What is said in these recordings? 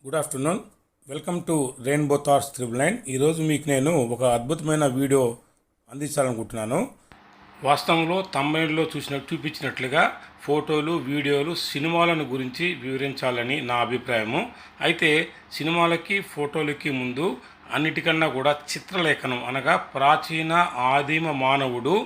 Good afternoon. Welcome to rainbow thoughts triple nine. ఈరోజు మీకు నేను ఒక అద్భుతమైన వీడియో అందించాలనుకుంటున్నాను. వాస్తవంలో తమిళలో చూపించినట్లుగా ఫోటోలు, వీడియోలు, సినిమాలను గురించి వివరించాలని నా అభిప్రాయము. అయితే సినిమాలకి, ఫోటోలకి ముందు అన్నిటికన్నా కూడా చిత్రలేఖనం అనగా ప్రాచీన ఆదిమ మానవుడు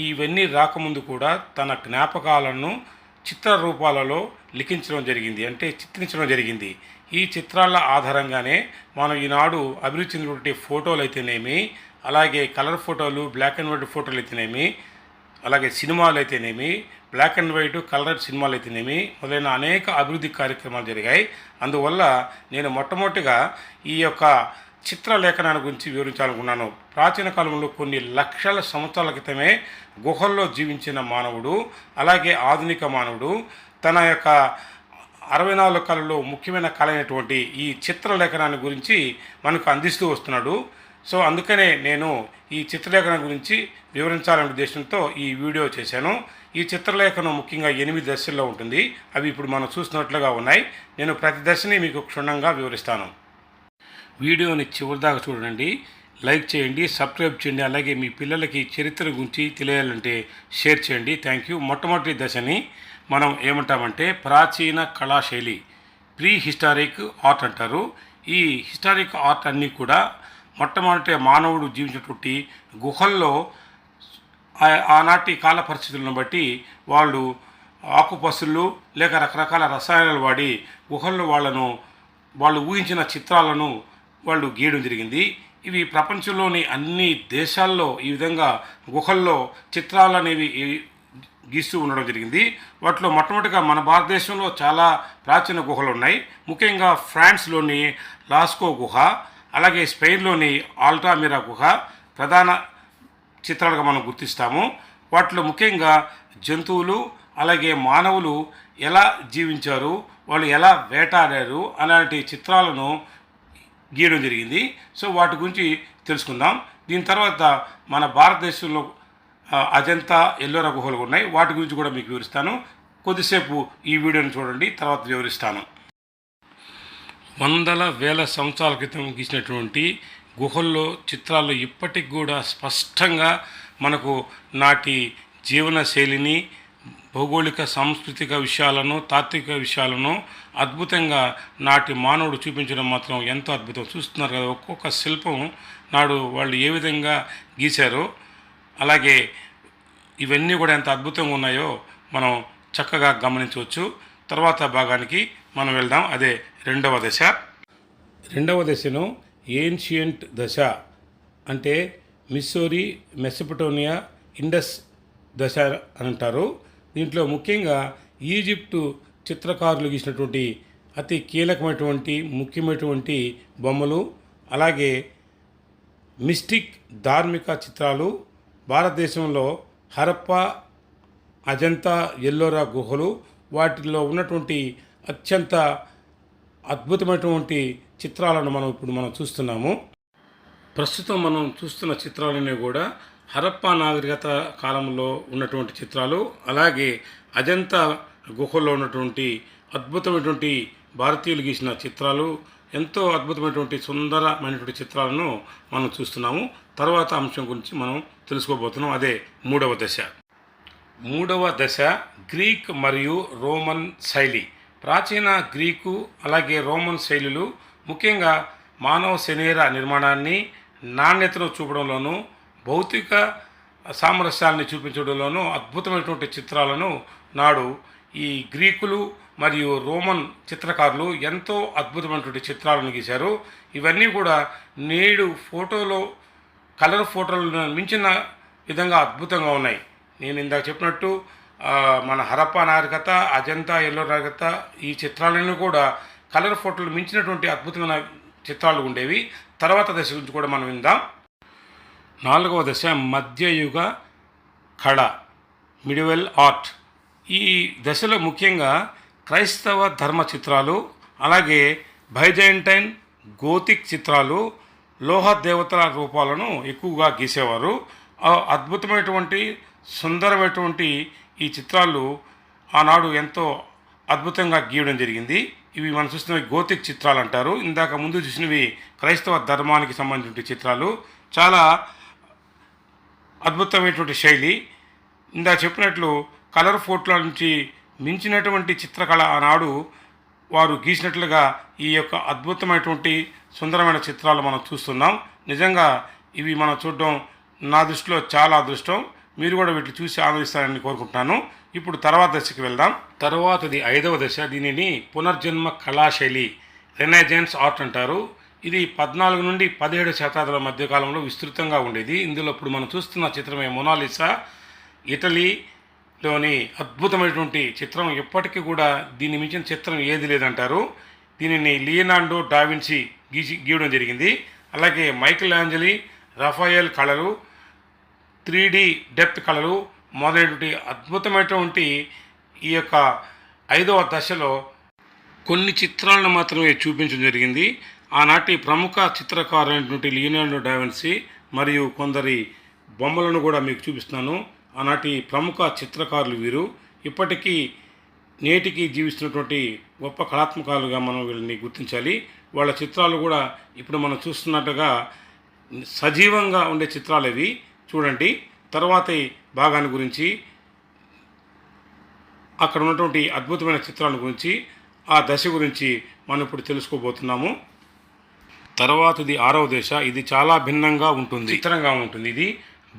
ఇవన్నీ రాకముందు కూడా తన జ్ఞాపకాలను చిత్ర రూపాలలో లిఖించడం జరిగింది, అంటే చిత్రించడం జరిగింది. ఈ చిత్రాల ఆధారంగానే మనం ఈనాడు అభివృద్ధి చెందినటువంటి ఫోటోలు అయితేనేమి, అలాగే కలర్ ఫోటోలు, బ్లాక్ అండ్ వైట్ ఫోటోలు అయితేనేమి, అలాగే సినిమాలు అయితేనేమి, బ్లాక్ అండ్ వైట్ కలర్ సినిమాలు అయితేనేమి మొదలైన అనేక అభివృద్ధి కార్యక్రమాలు జరిగాయి. అందువల్ల నేను మొట్టమొదటిగా ఈ యొక్క చిత్రలేఖనాన్ని గురించి వివరించాలనుకున్నాను. ప్రాచీన కాలంలో కొన్ని లక్షల సంవత్సరాల క్రితమే గుహల్లో జీవించిన మానవుడు, అలాగే ఆధునిక మానవుడు తన యొక్క 64 కళలో ముఖ్యమైన కళ అయినటువంటి ఈ చిత్రలేఖనాన్ని గురించి మనకు అందిస్తూ వస్తున్నాడు. సో అందుకనే నేను ఈ చిత్రలేఖనం గురించి వివరించాలనే ఉద్దేశంతో ఈ వీడియో చేశాను. ఈ చిత్రలేఖనం ముఖ్యంగా 8 దశల్లో ఉంటుంది. అవి ఇప్పుడు మనం చూస్తున్నట్లుగా ఉన్నాయి. నేను ప్రతి దశని మీకు క్షుణ్ణంగా వివరిస్తాను. వీడియోని చివరిదాకా చూడండి, లైక్ చేయండి, సబ్స్క్రైబ్ చేయండి. అలాగే మీ పిల్లలకి చరిత్ర గురించి తెలియాలంటే షేర్ చేయండి. Thank you. మొట్టమొదటి దశని మనం ఏమంటామంటే ప్రాచీన కళాశైలి, ప్రీ హిస్టారిక్ ఆర్ట్ అంటారు. ఈ హిస్టారిక్ ఆర్ట్ అన్నీ కూడా మొట్టమొదటి మానవుడు జీవించినటువంటి గుహల్లో ఆనాటి కాల పరిస్థితులను బట్టి వాళ్ళు ఆకుపసులు లేక రకరకాల రసాయనాలు వాడి గుహల్లో వాళ్ళు ఊహించిన చిత్రాలను వాళ్ళు గీయడం జరిగింది. ఇవి ప్రపంచంలోని అన్ని దేశాల్లో ఈ విధంగా గుహల్లో చిత్రాలు అనేవి గీస్తూ ఉండడం జరిగింది. వాటిలో మొట్టమొదటిగా మన భారతదేశంలో చాలా ప్రాచీన గుహలు ఉన్నాయి. ముఖ్యంగా ఫ్రాన్స్లోని లాస్కో గుహ, అలాగే స్పెయిన్లోని ఆల్టామిరా గుహ ప్రధాన చిత్రాలుగా మనం గుర్తిస్తాము. వాటిలో ముఖ్యంగా జంతువులు, అలాగే మానవులు ఎలా జీవించారు, వాళ్ళు ఎలా వేటాడారు అలాంటి చిత్రాలను గీయడం జరిగింది. సో వాటి గురించి తెలుసుకుందాం. దీని తర్వాత మన భారతదేశంలో అజంతా, ఎల్లోరా గుహలు ఉన్నాయి. వాటి గురించి కూడా మీకు వివరిస్తాను. కొద్దిసేపు ఈ వీడియోని చూడండి, తర్వాత వివరిస్తాను. వందల వేల సంవత్సరాల క్రితం గీసినటువంటి గుహల్లో చిత్రాలు ఇప్పటికి కూడా స్పష్టంగా మనకు నాటి జీవన శైలిని, భౌగోళిక సాంస్కృతిక విషయాలను, తాత్విక విషయాలను అద్భుతంగా నాటి మానవుడు చూపించడం మాత్రం ఎంతో అద్భుతం. చూస్తున్నారు కదా, ఒక్కొక్క శిల్పం నాడు వాళ్ళు ఏ విధంగా గీశారో, అలాగే ఇవన్నీ కూడా ఎంత అద్భుతంగా ఉన్నాయో మనం చక్కగా గమనించవచ్చు. తర్వాత భాగానికి మనం వెళ్దాం. అదే రెండవ దశ. రెండవ దశను ఏన్షియంట్ దశ అంటే మిస్సోరీ, మెసొపటోమియా, ఇండస్ దశ అని అంటారు. దీంట్లో ముఖ్యంగా ఈజిప్టు చిత్రకారులు గీసినటువంటి అతి కీలకమైనటువంటి ముఖ్యమైనటువంటి బొమ్మలు, అలాగే మిస్టిక్ ధార్మిక చిత్రాలు, భారతదేశంలో హరప్పా, అజంతా, ఎల్లోరా గుహలు, వాటిల్లో ఉన్నటువంటి అత్యంత అద్భుతమైనటువంటి చిత్రాలను మనం చూస్తున్నాము. ప్రస్తుతం మనం చూస్తున్న చిత్రాలన్నీ కూడా హరప్పా నాగరికత కాలంలో ఉన్నటువంటి చిత్రాలు, అలాగే అజంతా గుహల్లో ఉన్నటువంటి అద్భుతమైనటువంటి భారతీయులు గీసిన చిత్రాలు, ఎంతో అద్భుతమైనటువంటి సుందరమైనటువంటి చిత్రాలను మనం చూస్తున్నాము. తర్వాత అంశం గురించి మనం తెలుసుకోబోతున్నాం. అదే మూడవ దశ. మూడవ దశ గ్రీక్ మరియు రోమన్ శైలి. ప్రాచీన గ్రీకు అలాగే రోమన్ శైలులు ముఖ్యంగా మానవ శరీర నిర్మాణాన్ని, నాణ్యతను చూపడంలోనూ, భౌతిక సామరస్యాన్ని చూపించడంలోనూ అద్భుతమైనటువంటి చిత్రాలను నాడు ఈ గ్రీకులు మరియు రోమన్ చిత్రకారులు ఎంతో అద్భుతమైనటువంటి చిత్రాలను గీశారు. ఇవన్నీ కూడా నేడు ఫోటోలో కలర్ ఫోటోలను మించిన విధంగా అద్భుతంగా ఉన్నాయి. నేను ఇందాక చెప్పినట్టు మన హరప్పా నాగరికత, అజంతా, ఎల్లోరా నాగరికత ఈ చిత్రాలన్నీ కూడా కలర్ ఫోటోలు మించినటువంటి అద్భుతమైన చిత్రాలు ఉండేవి. తర్వాత దశ గురించి కూడా మనం విందాం. నాలుగవ దశ మధ్యయుగ కళ, మిడివల్ ఆర్ట్. ఈ దశలో ముఖ్యంగా క్రైస్తవ ధర్మ చిత్రాలు, అలాగే బైజాంటైన్, గోతిక్ చిత్రాలు, లోహ దేవతల రూపాలను ఎక్కువగా గీసేవారు. అద్భుతమైనటువంటి సుందరమైనటువంటి ఈ చిత్రాలు ఆనాడు ఎంతో అద్భుతంగా గీయడం జరిగింది. ఇవి మనం చూస్తున్నవి గోతిక్ చిత్రాలు అంటారు. ఇందాక ముందు చూసినవి క్రైస్తవ ధర్మానికి సంబంధించిన చిత్రాలు. చాలా అద్భుతమైనటువంటి శైలి. ఇందాక చెప్పినట్లు కలర్ ఫోటోల నుంచి మించినటువంటి చిత్రకళ ఆనాడు వారు గీసినట్లుగా ఈ యొక్క అద్భుతమైనటువంటి సుందరమైన చిత్రాలు మనం చూస్తున్నాం. నిజంగా ఇవి మనం చూడడం నా దృష్టిలో చాలా అదృష్టం. మీరు కూడా వీటిని చూసి ఆనందిస్తారని కోరుకుంటున్నాను. ఇప్పుడు తర్వాత దశకి వెళ్దాం. తర్వాతది 5వ దశ. దీనిని పునర్జన్మ కళాశైలి, రెనైజెన్స్ ఆర్ట్ అంటారు. ఇది 14 నుండి 17 శతాబ్దాల మధ్యకాలంలో విస్తృతంగా ఉండేది. ఇందులో ఇప్పుడు మనం చూస్తున్న చిత్రమే మొనాలిసా. ఇటలీలోని అద్భుతమైనటువంటి చిత్రం. ఎప్పటికీ కూడా దీన్ని మించిన చిత్రం ఏది లేదంటారు. దీనిని లియనార్డో డావిన్సీ గీయడం జరిగింది. అలాగే మైకేల్ ఏంజెలి, రఫాయెల్ కళలు, 3D డెప్త్ కళలు మొదలైనటువంటి అద్భుతమైనటువంటి ఈ యొక్క 5వ దశలో కొన్ని చిత్రాలను మాత్రమే చూపించడం జరిగింది. ఆనాటి ప్రముఖ చిత్రకారులైనటువంటి లియనార్డో డావిన్సీ మరియు కొందరి బొమ్మలను కూడా మీకు చూపిస్తున్నాను. ఆనాటి ప్రముఖ చిత్రకారులు వీరు. ఇప్పటికీ నేటికి జీవిస్తున్నటువంటి గొప్ప కళాత్మకాలుగా మనం వీళ్ళని గుర్తించాలి. వాళ్ళ చిత్రాలు కూడా ఇప్పుడు మనం చూస్తున్నట్టుగా సజీవంగా ఉండే చిత్రాలు ఇవి. చూడండి తర్వాతి భాగాన్ని గురించి, అక్కడ ఉన్నటువంటి అద్భుతమైన చిత్రాల గురించి, ఆ దశ గురించి మనం ఇప్పుడు తెలుసుకోబోతున్నాము. తర్వాతది 6వ దశ. ఇది చాలా భిన్నంగా ఉంటుంది, చిత్రంగా ఉంటుంది. ఇది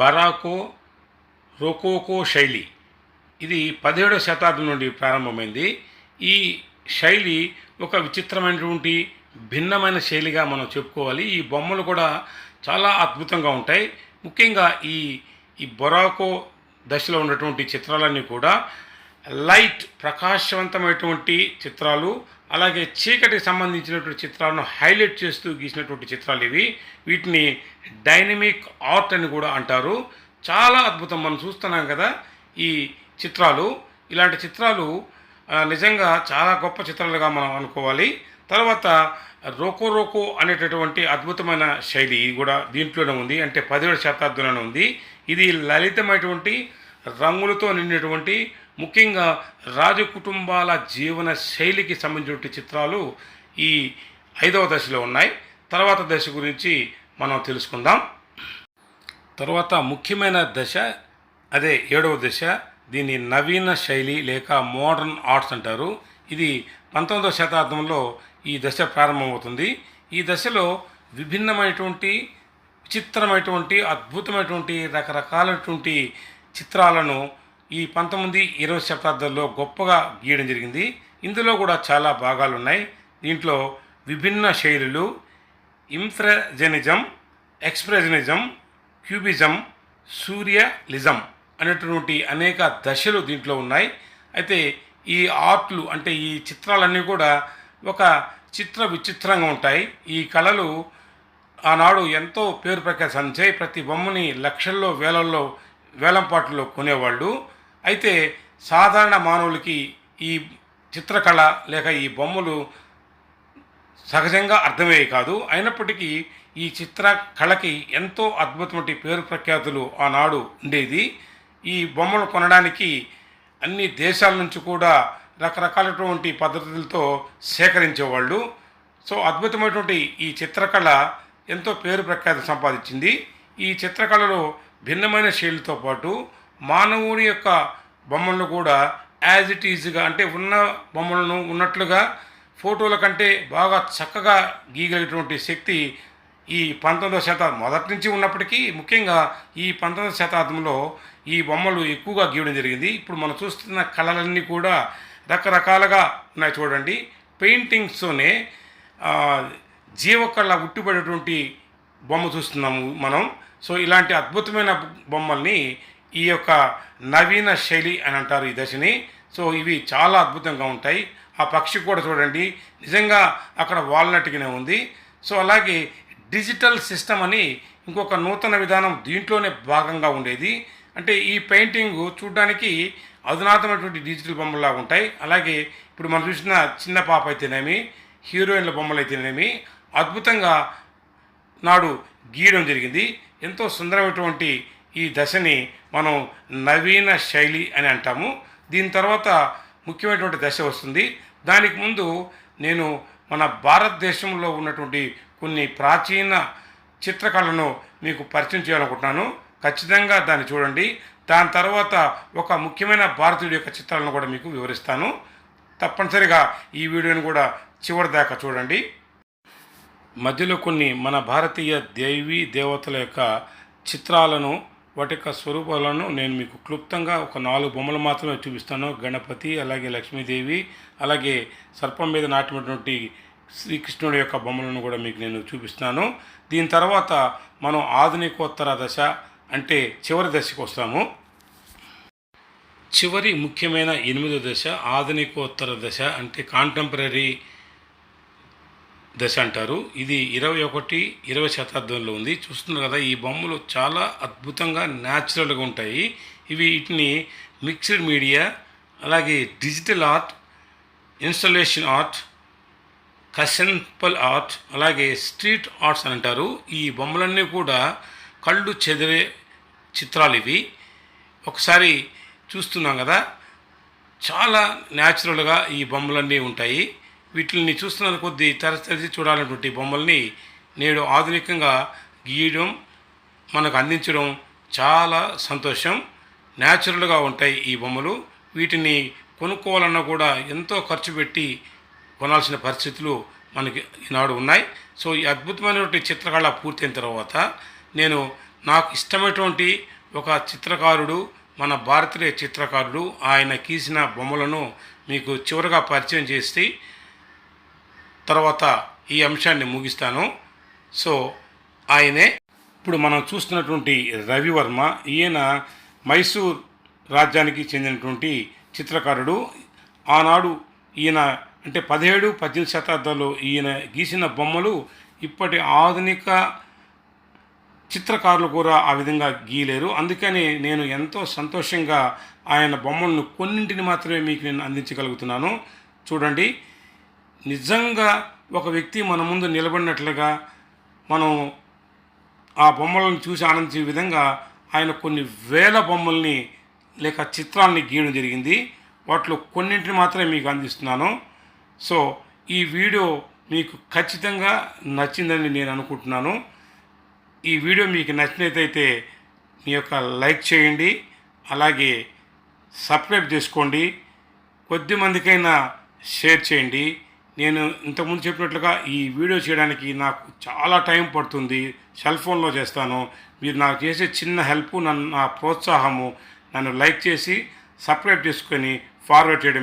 బరాకో రోకోకో శైలి. ఇది 17వ శతాబ్దం నుండి ప్రారంభమైంది. ఈ శైలి ఒక విచిత్రమైనటువంటి భిన్నమైన శైలిగా మనం చెప్పుకోవాలి. ఈ బొమ్మలు కూడా చాలా అద్భుతంగా ఉంటాయి. ముఖ్యంగా ఈ బొరాకో దశలో ఉన్నటువంటి చిత్రాలన్నీ కూడా లైట్, ప్రకాశవంతమైనటువంటి చిత్రాలు, అలాగే చీకటికి సంబంధించినటువంటి చిత్రాలను హైలైట్ చేస్తూ గీసినటువంటి చిత్రాలు ఇవి. వీటిని డైనమిక్ ఆర్ట్ అని కూడా అంటారు. చాలా అద్భుతం. మనం చూస్తున్నాం కదా ఈ చిత్రాలు. ఇలాంటి చిత్రాలు నిజంగా చాలా గొప్ప చిత్రాలుగా మనం అనుకోవాలి. తర్వాత రోకో రోకో అనేటటువంటి అద్భుతమైన శైలి ఇది కూడా దీంట్లోనే ఉంది. అంటే 17వ శతాబ్దంలోనే ఉంది. ఇది లలితమైనటువంటి రంగులతో నిండినటువంటి, ముఖ్యంగా రాజు కుటుంబాల జీవన శైలికి సంబంధించిన చిత్రాలు ఈ 5వ దశలో ఉన్నాయి. తర్వాత దశ గురించి మనం తెలుసుకుందాం. తర్వాత ముఖ్యమైన దశ అదే 7వ దశ. దీన్ని నవీన శైలి లేక మోడర్న్ ఆర్ట్స్ అంటారు. ఇది 19వ శతాబ్దంలో ఈ దశ ప్రారంభమవుతుంది. ఈ దశలో విభిన్నమైనటువంటి, విచిత్రమైనటువంటి, అద్భుతమైనటువంటి రకరకాలైనటువంటి చిత్రాలను ఈ 19, 20 శతాబ్దాల్లో గొప్పగా గీయడం జరిగింది. ఇందులో కూడా చాలా భాగాలు ఉన్నాయి. దీంట్లో విభిన్న శైలులు, ఇంప్రెజనిజం, ఎక్స్ప్రెషనిజం, క్యూబిజం, సూర్యలిజం అనేటువంటి అనేక దశలు దీంట్లో ఉన్నాయి. అయితే ఈ ఆర్ట్లు అంటే ఈ చిత్రాలన్నీ కూడా ఒక విచిత్రంగా ఉంటాయి. ఈ కళలు ఆనాడు ఎంతో పేరు ప్రఖ్యాతి సాధించాయి. ప్రతి బొమ్మని లక్షల్లో, వేలల్లో, వేలంపాట్లలో కొనేవాళ్ళు. అయితే సాధారణ మానవులకి ఈ చిత్రకళ లేక ఈ బొమ్మలు సహజంగా అర్థమయ్యేవి కాదు. అయినప్పటికీ ఈ చిత్ర కళకి ఎంతో అద్భుతమైన పేరు ప్రఖ్యాతులు ఆనాడు ఉండేది. ఈ బొమ్మలు కొనడానికి అన్ని దేశాల నుంచి కూడా రకరకాలైనటువంటి పద్ధతులతో సేకరించేవాళ్ళు. సో అద్భుతమైనటువంటి ఈ చిత్రకళ ఎంతో పేరు ప్రఖ్యాతి సంపాదించింది. ఈ చిత్రకళలో భిన్నమైన శైలితో పాటు మానవుని యొక్క బొమ్మలను కూడా యాజ్ ఇట్ ఈజ్గా, అంటే ఉన్న బొమ్మలను ఉన్నట్లుగా ఫోటోల కంటే బాగా చక్కగా గీయగలిగినటువంటి శక్తి ఈ 19వ శతాబ్దం మొదటి నుంచి ఉన్నప్పటికీ, ముఖ్యంగా ఈ 19వ శతాబ్దంలో ఈ బొమ్మలు ఎక్కువగా గీయడం జరిగింది. ఇప్పుడు మనం చూస్తున్న కళలన్నీ కూడా రకరకాలుగా ఉన్నాయి. చూడండి, పెయింటింగ్స్తోనే జీవకళ ఉట్టిపడేటువంటి బొమ్మ చూస్తున్నాము మనం. సో ఇలాంటి అద్భుతమైన బొమ్మల్ని ఈ యొక్క నవీన శైలి అని అంటారు ఈ దశని. సో ఇవి చాలా అద్భుతంగా ఉంటాయి. ఆ పక్షి కూడా చూడండి, నిజంగా అక్కడ వాల్నట్గానే ఉంది. సో అలాగే డిజిటల్ సిస్టమ్ అని ఇంకొక నూతన విధానం దీంట్లోనే భాగంగా ఉండేది. అంటే ఈ పెయింటింగ్ చూడడానికి అధునాతమైనటువంటి డిజిటల్ బొమ్మలాగా ఉంటాయి. అలాగే ఇప్పుడు మనం చూసిన చిన్న పాప అయితేనేమి, హీరోయిన్ల బొమ్మలు అయితేనేమి అద్భుతంగా నాడు గీయడం జరిగింది. ఎంతో సుందరమైనటువంటి ఈ దశని మనం నవీన శైలి అని అంటాము. దీని తర్వాత ముఖ్యమైనటువంటి దశ వస్తుంది. దానికి ముందు నేను మన భారతదేశంలో ఉన్నటువంటి కొన్ని ప్రాచీన చిత్రకళను మీకు పరిచయం చేయాలనుకుంటున్నాను. ఖచ్చితంగా దాన్ని చూడండి. దాని తర్వాత ఒక ముఖ్యమైన భారతీయుడి యొక్క చిత్రాలను కూడా మీకు వివరిస్తాను. తప్పనిసరిగా ఈ వీడియోని కూడా చివరి దాకా చూడండి. మధ్యలో కొన్ని మన భారతీయ దేవీ దేవతల యొక్క చిత్రాలను, వాటి యొక్క స్వరూపాలను నేను మీకు క్లుప్తంగా ఒక 4 బొమ్మలు మాత్రమే చూపిస్తాను. గణపతి, అలాగే లక్ష్మీదేవి, అలాగే సర్పం మీద నాటినటువంటి శ్రీకృష్ణుడి యొక్క బొమ్మలను కూడా మీకు నేను చూపిస్తున్నాను. దీని తర్వాత మనం ఆధునికోత్తర దశ అంటే చివరి దశకు వస్తాము. చివరి ముఖ్యమైన 8వ దశ ఆధునికోత్తర దశ అంటే కాంటెంపరీ దశ అంటారు. ఇది 21, 20 శతాబ్దంలో ఉంది. చూస్తున్నారు కదా, ఈ బొమ్మలు చాలా అద్భుతంగా న్యాచురల్గా ఉంటాయి. వీటిని మిక్స్డ్ మీడియా, అలాగే digital art, installation art, conceptual art, అలాగే స్ట్రీట్ ఆర్ట్స్ అని అంటారు. ఈ బొమ్మలన్నీ కూడా కళ్ళు చెదిరే చిత్రాలు ఇవి. ఒకసారి చూస్తున్నాం కదా, చాలా న్యాచురల్గా ఈ బొమ్మలన్నీ ఉంటాయి. వీటిని చూస్తున్న కొద్దీ తరచి చూడాలన్నటువంటి బొమ్మల్ని నేడు ఆధునికంగా గీయడం, మనకు అందించడం చాలా సంతోషం. న్యాచురల్గా ఉంటాయి ఈ బొమ్మలు. వీటిని కొనుక్కోవాలన్నా కూడా ఎంతో ఖర్చు పెట్టి కొనాల్సిన పరిస్థితులు మనకి ఈనాడు ఉన్నాయి. సో ఈ అద్భుతమైనటువంటి చిత్రకళ పూర్తయిన తర్వాత నేను నాకు ఇష్టమైనటువంటి ఒక చిత్రకారుడు, మన భారతీయ చిత్రకారుడు, ఆయన గీసిన బొమ్మలను మీకు చివరగా పరిచయం చేసి తర్వాత ఈ అంశాన్ని ముగిస్తాను. సో ఆయనే ఇప్పుడు మనం చూస్తున్నటువంటి రవివర్మ. ఈయన మైసూర్ రాజ్యానికి చెందినటువంటి చిత్రకారుడు. ఆనాడు ఈయన అంటే 17, 18 శతాబ్దాల్లో ఈయన గీసిన బొమ్మలు ఇప్పటి ఆధునిక చిత్రకారులు కూడా ఆ విధంగా గీయలేరు. అందుకని నేను ఎంతో సంతోషంగా ఆయన బొమ్మలను కొన్నింటిని మాత్రమే మీకు నేను అందించగలుగుతున్నాను. చూడండి, నిజంగా ఒక వ్యక్తి మన ముందు నిలబడినట్లుగా మనం ఆ బొమ్మలను చూసి ఆనందించే విధంగా ఆయన కొన్ని వేల బొమ్మల్ని లేక చిత్రాలని గీయడం జరిగింది. వాటిలో కొన్నింటిని మాత్రమే మీకు అందిస్తున్నాను. సో ఈ వీడియో మీకు ఖచ్చితంగా నచ్చిందని నేను అనుకుంటున్నాను. ఈ వీడియో మీకు నచ్చినట్లయితే మీ యొక్క లైక్ చేయండి, అలాగే సబ్స్క్రైబ్ చేసుకోండి, కొద్ది మందికైనా షేర్ చేయండి. నేను ఇంతకుముందు చెప్పినట్లుగా ఈ వీడియో చేయడానికి నాకు చాలా టైం పడుతుంది. సెల్ ఫోన్లో చేస్తాను. మీరు నాకు చేసే చిన్న హెల్ప్, నా ప్రోత్సాహము, నన్ను లైక్ చేసి సబ్స్క్రైబ్ చేసుకొని ఫార్వర్డ్ చేయడమే.